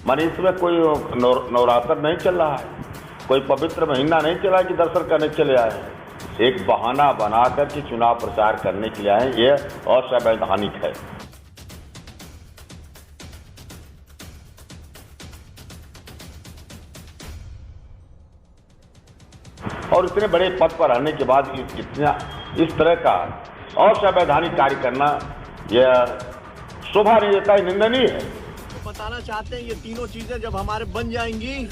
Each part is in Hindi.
माने इसमें कोई नवरात्र नहीं चल रहा है, कोई पवित्र महीना नहीं चला कि दर्शन करने चले आए हैं। एक बहाना बनाकर के चुनाव प्रचार करने के लिए आए, यह असंवैधानिक है। और इतने बड़े पद पर रहने के बाद इस तरह का असंवैधानिक कार्य करना यह शोभा नहीं देता है, निंदनीय है। बताना चाहते हैं ये तीनों चीजें जब हमारे बन जाएंगी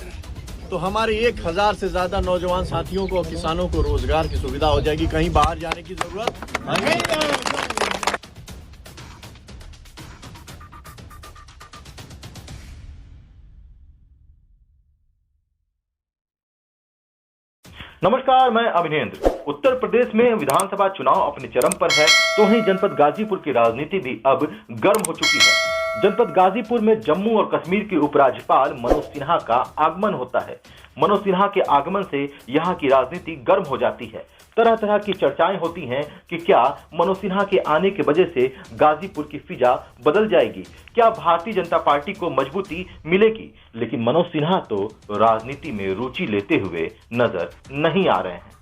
तो हमारे 1000 से ज्यादा नौजवान साथियों को, किसानों को रोजगार की सुविधा हो जाएगी, कहीं बाहर जाने की जरूरत नहीं। नमस्कार, मैं अभिनेंद्र। उत्तर प्रदेश में विधानसभा चुनाव अपने चरम पर है, तो ही जनपद गाजीपुर की राजनीति भी अब गर्म हो चुकी है। जनपद गाजीपुर में जम्मू और कश्मीर के उपराज्यपाल मनोज सिन्हा का आगमन होता है। मनोज सिन्हा के आगमन से यहाँ की राजनीति गर्म हो जाती है। तरह तरह की चर्चाएं होती हैं कि क्या मनोज सिन्हा के आने की वजह से गाजीपुर की फिजा बदल जाएगी, क्या भारतीय जनता पार्टी को मजबूती मिलेगी। लेकिन मनोज सिन्हा तो राजनीति में रुचि लेते हुए नजर नहीं आ रहे हैं।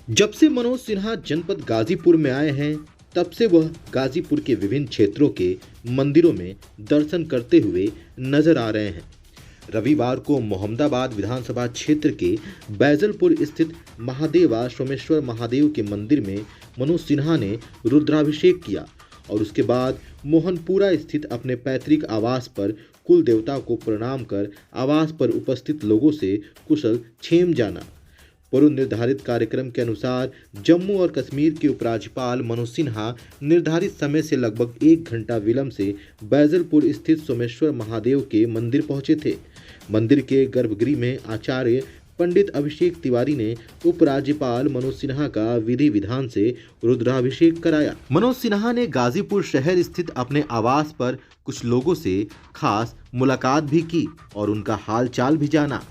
जब से मनोज सिन्हा जनपद गाजीपुर में आए हैं, तब से वह गाजीपुर के विभिन्न क्षेत्रों के मंदिरों में दर्शन करते हुए नजर आ रहे हैं। रविवार को मोहम्मदाबाद विधानसभा क्षेत्र के बैजलपुर स्थित महादेवा सोमेश्वर महादेव के मंदिर में मनोज सिन्हा ने रुद्राभिषेक किया और उसके बाद मोहनपुरा स्थित अपने पैतृक आवास पर कुल देवता को प्रणाम कर आवास पर उपस्थित लोगों से कुशल क्षेम जाना। पूर्व निर्धारित कार्यक्रम के अनुसार जम्मू और कश्मीर के उपराज्यपाल मनोज सिन्हा निर्धारित समय से लगभग 1 घंटा विलंब से बैजलपुर स्थित सोमेश्वर महादेव के मंदिर पहुंचे थे। मंदिर के गर्भगृह में आचार्य पंडित अभिषेक तिवारी ने उपराज्यपाल मनोज सिन्हा का विधि विधान से रुद्राभिषेक कराया। मनोज सिन्हा ने गाजीपुर शहर स्थित अपने आवास पर कुछ लोगों से खास मुलाकात भी की और उनका हालचाल भी जाना।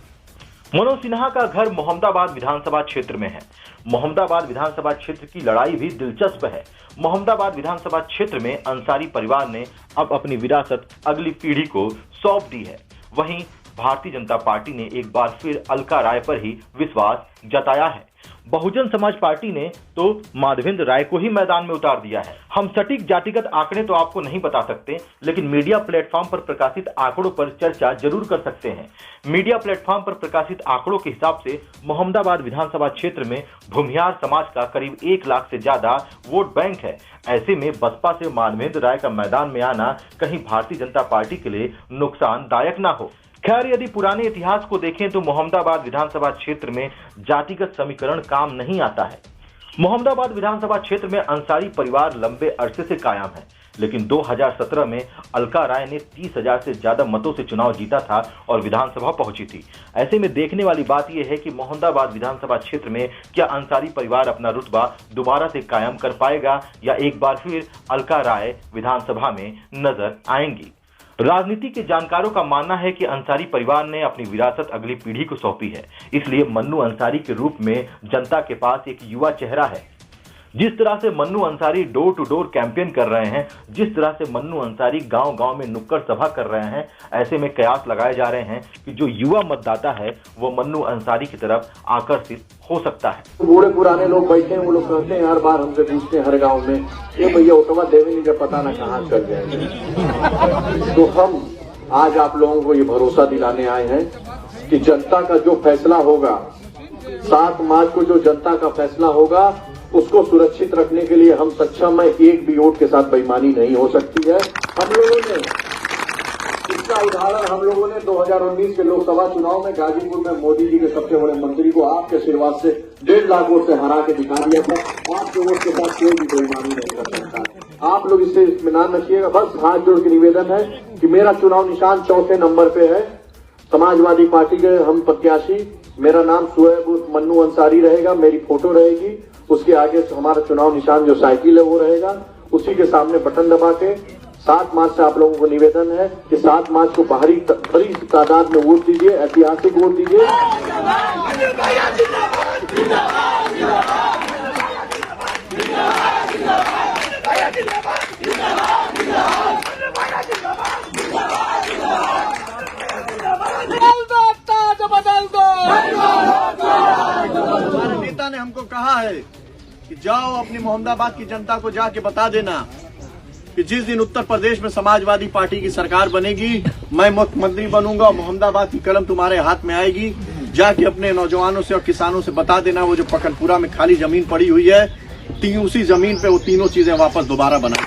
मनोज सिन्हा का घर मोहम्मदाबाद विधानसभा क्षेत्र में है। मोहम्मदाबाद विधानसभा क्षेत्र की लड़ाई भी दिलचस्प है। मोहम्मदाबाद विधानसभा क्षेत्र में अंसारी परिवार ने अब अपनी विरासत अगली पीढ़ी को सौंप दी है। वहीं भारतीय जनता पार्टी ने एक बार फिर अलका राय पर ही विश्वास जताया है। बहुजन समाज पार्टी ने तो माधवेंद्र राय को ही मैदान में उतार दिया है। हम सटीक जातिगत आंकड़े तो आपको नहीं बता सकते, लेकिन मीडिया प्लेटफॉर्म पर प्रकाशित आंकड़ों पर चर्चा जरूर कर सकते हैं। मीडिया प्लेटफॉर्म पर प्रकाशित आंकड़ों के हिसाब से मोहम्मदाबाद विधानसभा क्षेत्र में भूमिहार समाज का करीब 1 लाख से ज्यादा वोट बैंक है। ऐसे में बसपा से माधवेंद्र राय का मैदान में आना कहीं भारतीय जनता पार्टी के लिए नुकसानदायक ना हो। खैर, यदि पुराने इतिहास को देखें तो मोहम्मदाबाद विधानसभा क्षेत्र में जातिगत समीकरण काम नहीं आता है। मोहम्मदाबाद विधानसभा क्षेत्र में अंसारी परिवार लंबे अरसे से कायम है, लेकिन 2017 में अलका राय ने 30,000 से ज्यादा मतों से चुनाव जीता था और विधानसभा पहुंची थी। ऐसे में देखने वाली बात यह है कि मोहम्मदाबाद विधानसभा क्षेत्र में क्या अंसारी परिवार अपना रुतबा दोबारा से कायम कर पाएगा या एक बार फिर अलका राय विधानसभा में नजर आएंगी। राजनीति के जानकारों का मानना है कि अंसारी परिवार ने अपनी विरासत अगली पीढ़ी को सौंपी है, इसलिए मन्नू अंसारी के रूप में जनता के पास एक युवा चेहरा है। जिस तरह से Mannu Ansari door to door campaign कर रहे हैं, जिस तरह से मन्नू अंसारी गांव-गांव में नुक्कड़ सभा कर रहे हैं, ऐसे में कयास लगाए जा रहे हैं कि जो युवा मतदाता है वो मन्नू अंसारी की तरफ आकर्षित हो सकता है। बूढ़े पुराने लोग बैठे हैं, वो लोग कहते हैं हर बार हमसे पूछते हैं हर गांव में, ये भैया ऑटोवा देवेंगे जब पता ना कहाँ कर जाएंगे। तो हम आज आप लोगों को ये भरोसा दिलाने आए हैं कि जनता का जो फैसला होगा, 7 मार्च को जो जनता का फैसला होगा, उसको सुरक्षित रखने के लिए हम सक्षम है। एक भी वोट के साथ बेईमानी नहीं हो सकती है। हम लोगों ने इसका उदाहरण 2019 के लोकसभा चुनाव में गाजीपुर में मोदी जी के सबसे बड़े मंत्री को आपके आशीर्वाद से 1.5 लाख वोट से हरा के दिखा दिया था। आपके वोट के साथ कोई भी बेईमानी नहीं कर सकता। आप लोग इससे इत्मीनान रखिएगा। बस हाथ जोड़ के निवेदन है कि मेरा चुनाव निशान 4थे नंबर पे है। समाजवादी पार्टी के हम प्रत्याशी, मेरा नाम शुएब मन्नू अंसारी रहेगा, मेरी फोटो रहेगी, उसके आगे हमारा चुनाव निशान जो साइकिल है वो रहेगा, उसी के सामने बटन दबा के 7 मार्च से आप लोगों को निवेदन है कि 7 मार्च को बड़ी तादाद में वोट दीजिए, ऐतिहासिक वोट दीजिए। कहा है कि जाओ अपनी मोहम्मदाबाद की जनता को जाके बता देना कि जिस दिन उत्तर प्रदेश में समाजवादी पार्टी की सरकार बनेगी, मैं मुख्यमंत्री बनूंगा और मोहम्मदाबाद की कलम तुम्हारे हाथ में आएगी। जाके अपने नौजवानों से और किसानों से बता देना, वो जो पकनपुरा में खाली जमीन पड़ी हुई है, उसी जमीन पे वो तीनों चीजें वापस दोबारा बनाई।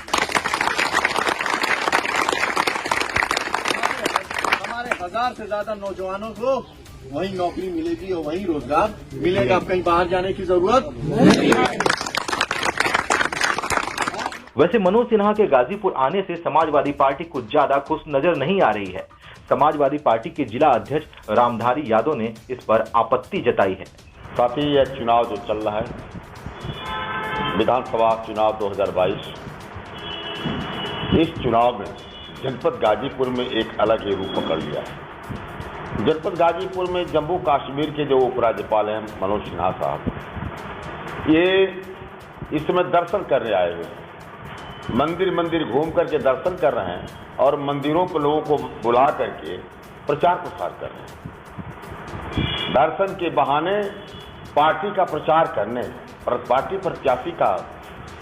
हमारे 1000 से ज्यादा नौजवानों को वहीं नौकरी मिलेगी और वहीं रोजगार मिलेगा। अब कहीं बाहर जाने की जरूरत नहीं। वैसे मनोज सिन्हा के गाजीपुर आने से समाजवादी पार्टी कुछ ज्यादा खुश नजर नहीं आ रही है। समाजवादी पार्टी के जिला अध्यक्ष रामधारी यादव ने इस पर आपत्ति जताई है। साथ ही यह चुनाव जो चल रहा है, विधानसभा चुनाव 2022, इस चुनाव में जनपद गाजीपुर में एक अलग ही रूप पकड़ लिया है। जनपद गाजीपुर में जम्मू कश्मीर के जो उपराज्यपाल हैं मनोज सिन्हा साहब, ये इस समय दर्शन करने आए हुए हैं। मंदिर मंदिर घूम करके दर्शन कर रहे हैं और मंदिरों पर लोगों को बुला करके प्रचार प्रसार कर रहे हैं। दर्शन के बहाने पार्टी का प्रचार करने, पार्टी प्रत्याशी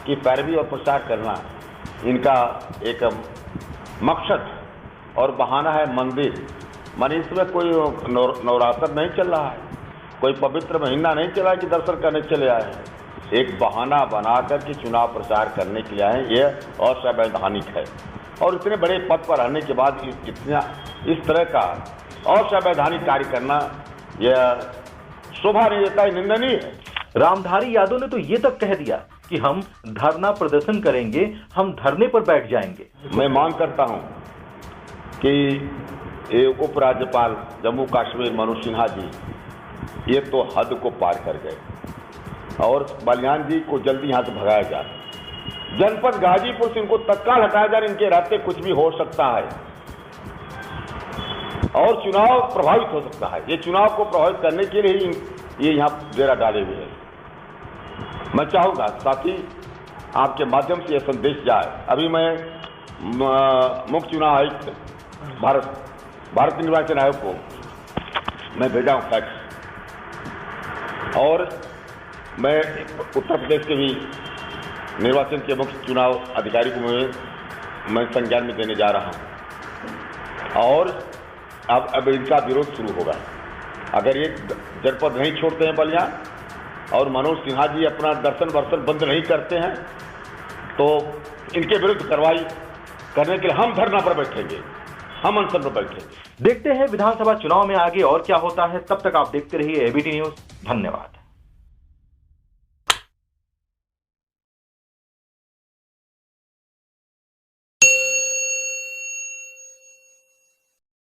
की पैरवी और प्रचार करना इनका एक मकसद और बहाना है। मंदिर माने इसमें कोई नवरात्र नहीं चल रहा है, कोई पवित्र महीना नहीं चला कि दर्शन करने चले आए हैं। एक बहाना बनाकर के चुनाव प्रचार करने के लिए आए, यह असंवैधानिक है। और इतने बड़े पद पर रहने के बाद इस तरह का असंवैधानिक कार्य करना यह शोभा नहीं देता है, निंदनीय है। रामधारी यादव ने तो ये तक कह दिया कि हम धरना प्रदर्शन करेंगे, हम धरने पर बैठ जाएंगे। मैं मांग करता हूं कि ये उपराज्यपाल जम्मू कश्मीर मनोज सिन्हा जी ये तो हद को पार कर गए और बलियान जी को जल्दी यहां से भगाया जाए। जनपद गाजीपुर से इनको तत्काल हटाया जाए। इनके रहते कुछ भी हो सकता है और चुनाव प्रभावित हो सकता है। ये चुनाव को प्रभावित करने के लिए ही ये यहाँ डेरा डाले हुए हैं। मैं चाहूंगा साथ ही आपके माध्यम से यह संदेश जाए। अभी मैं मुख्य चुनाव आयुक्त भारत निर्वाचन आयोग को मैं भेजा हूं फैक्स, और मैं उत्तर प्रदेश के भी निर्वाचन के मुख्य चुनाव अधिकारी को मैं संज्ञान में देने जा रहा हूं। और अब इनका विरोध शुरू होगा। अगर ये जनपद नहीं छोड़ते हैं बलिया और मनोज सिन्हा जी अपना दर्शन वर्शन बंद नहीं करते हैं तो इनके विरुद्ध कार्रवाई करने के लिए हम धरना पर बैठेंगे, हम अनशन पर बैठेंगे। देखते हैं विधानसभा चुनाव में आगे और क्या होता है। तब तक आप देखते रहिए एबीटी न्यूज। धन्यवाद।